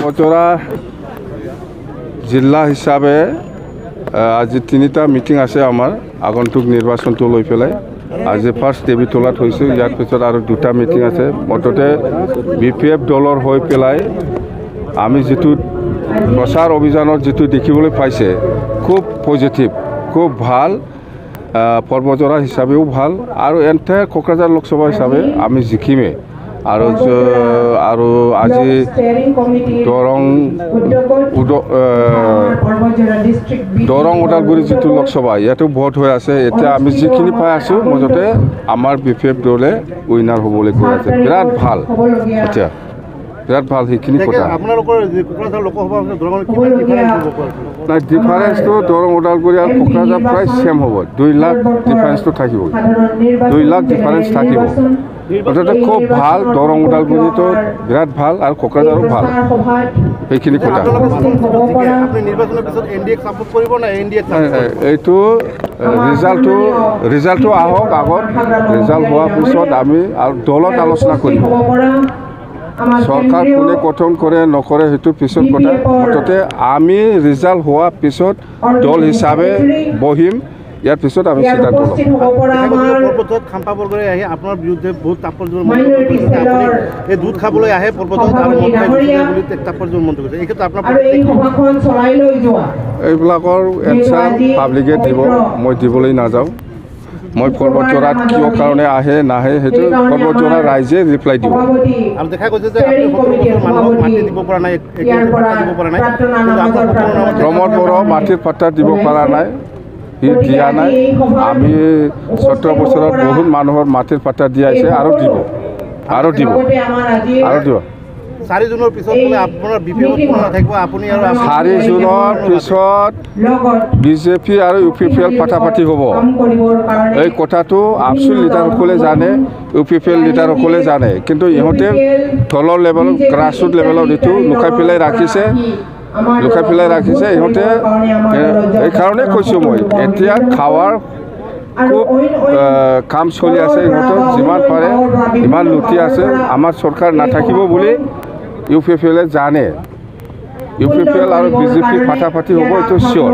পৰ্বতৰা জিলা হিচাপে আজি 3টা মিটিং আছে আমাৰ আগন্তুক নিৰ্বাচনটো লৈ পেলাই আজি ফাৰ্ষ্ট দেৱীতলাত হৈছে ইয়াৰ পিছত আৰু 2টা মিটিং আছে মততে বিপিএফ দলৰ হৈ পেলাই আমি যেটো প্ৰচাৰ অভিযানত যেটো দেখিবলৈ পাইছে খুব পজিটিভ খুব ভাল পৰ্বতৰা হিচাপেও ভাল আৰু এন্টায়াৰ কোকৰাঝাৰ লোকসভা হিচাপে আমি জিকিমে আৰু আজি দৰং ওদালগুৰি যেটো লোকসভা ইয়াতো ভোট হৈ আছে এতিয়া আমি যিখিনি পাই আছো মজতে আমাৰ বিপিএফ দলে উইনাৰ হ'বলৈ গৈ আছে বিৰাট ভাল এতিয়া বিৰাট ভাল সেইখিনি কথা আপোনালোকৰ কোকৰাঝাৰ লোকসভা দৰং কিমান ডিফাৰেন্স হ'ব নাই ডিফাৰেন্সটো দৰং ওদালগুৰি আৰু কোকৰাঝাৰ প্ৰায় সেম হ'ব 2 লাখ ডিফাৰেন্সটো থাকিব 2 লাখ ডিফাৰেন্স থাকিব অৰ্থাৎ খুব ভাল দৰং ওদালগুৰিটো বিৰাট ভাল আৰু কোকৰাঝাৰো ভাল সেইখিনি কথা আপুনি নিৰ্বাচনৰ পিছত এনডিএক সাপোৰ্ট কৰিব না এনডিএক এইটো ৰিজাল্টটো আহক আগত ৰিজাল্ট হোৱাৰ পিছত আমি আৰু দলত আলোচনা কৰিম সরকার কোনে গঠন করে নকরে হেতু পিছত কথা অততে আমি রিজাল্ট হওয়া পিছত দল হিসাবে বহিম ইয়ার পিছত আমি সিদ্ধান্ত লম পর্বতত খাম্পা বৰগৰে আহি আপোনাৰ বিৰুদ্ধে বহুত তাৎপৰ্যৰ মন্তব্য কৰিছে আপুনি এই দুধ খাবলৈ আহে পৰ্বতত আৰু মদ খাই বুলি তাৎপৰ্যৰ মন্তব্য কৰিছে এইটো আপোনাৰ এইবিলাকৰ এনসাৰ পাব্লিকে দিব মই দিবলৈ নাযাওঁ মই পৰ্বতৰাত কিয় কাৰণে আহে নাহে হেতু পৰ্বতৰা ৰাইজে ৰিপ্লাই দিব আৰু দেখা গৈছে যে আপুনি মানুহক মাটি দিব পৰা নাই দিব পৰা নাই প্ৰমোদ বড়ো মাটিৰ পাট্টা দিব পৰা নাই ই দিয়া নাই আমি 17 বছৰত বহুত মানুহৰ মাটিৰ পাট্টা দিয়াইছে আৰু দিব 4 জুনৰ পিছত বলে আপোনাৰ বিপিএফত কোন থাকিব আপুনি আৰু 4 জুনৰ পিছত বিজেপি আৰু ইউপিপিএল পাঠাপাঠি হ'ব এই কথাটো আপসুল লিডাৰসকলে জানে ইউপিপিএল লিডাৰসকলে জানে কিন্তু ইহঁতে তলৰ লেভেল গ্ৰাছৰুট লেভেলত এইটো লুকাই পেলাই ৰাখিছে ইহঁতে এই কাৰণে কৈছোঁ মই এতিয়া খাৱাৰ খুব কাম চলি আছে ইহঁতৰ যিমান পাৰে ইমান লুটি আছে আমাৰ চৰকাৰ নাথাকিব বুলি ইউপিপিএলে জানে ইউপিপিএল আৰু বিজেপি ফাটাফাটি হ'ব এইটো চিয়ৰ